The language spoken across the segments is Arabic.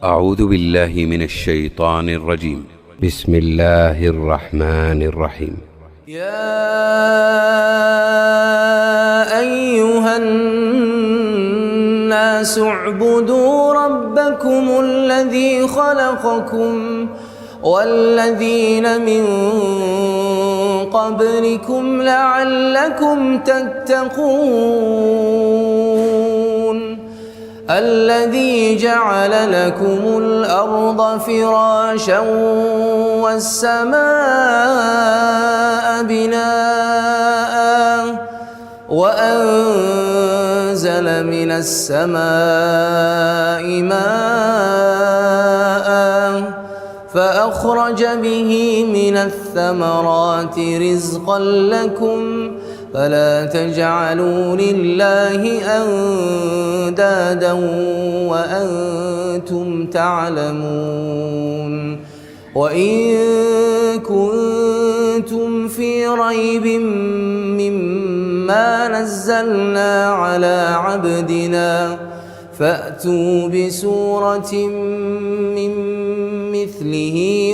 أعوذ بالله من الشيطان الرجيم. بسم الله الرحمن الرحيم. يا أيها الناس اعبدوا ربكم الذي خلقكم والذين من قبلكم لعلكم تتقون الذي جعل لكم الأرض فراشا والسماء بناء وأنزل من السماء ماء فأخرج به من الثمرات رزقا لكم فلا تجعلوا لله أندادا وأنتم تعلمون وإن كنتم في ريب مما نزلنا على عبدنا فأتوا بسورة من مثله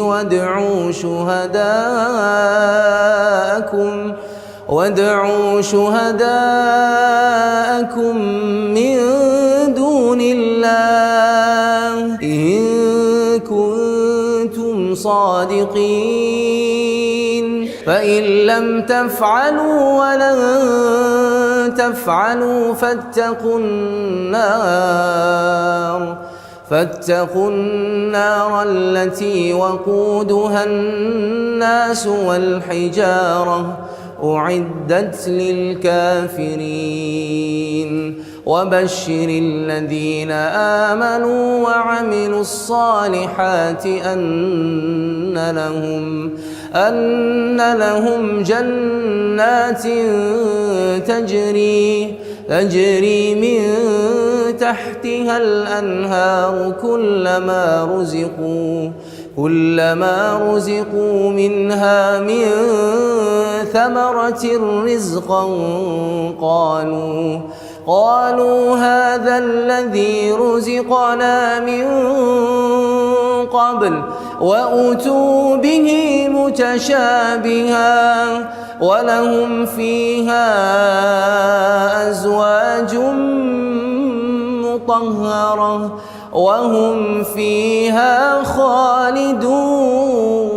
وادعوا شهداءكم من دون الله إن كنتم صادقين فإن لم تفعلوا ولن تفعلوا فاتقوا النار التي وقودها الناس والحجارة أعدت للكافرين وبشر الذين آمنوا وعملوا الصالحات أن لهم جنات تجري من تحتها الأنهار كلما رزقوا منها من ثمرة رزقا قالوا هذا الذي رزقنا من قبل وأتوا به متشابها ولهم فيها أزواج مطهرة وهم فيها خالدون.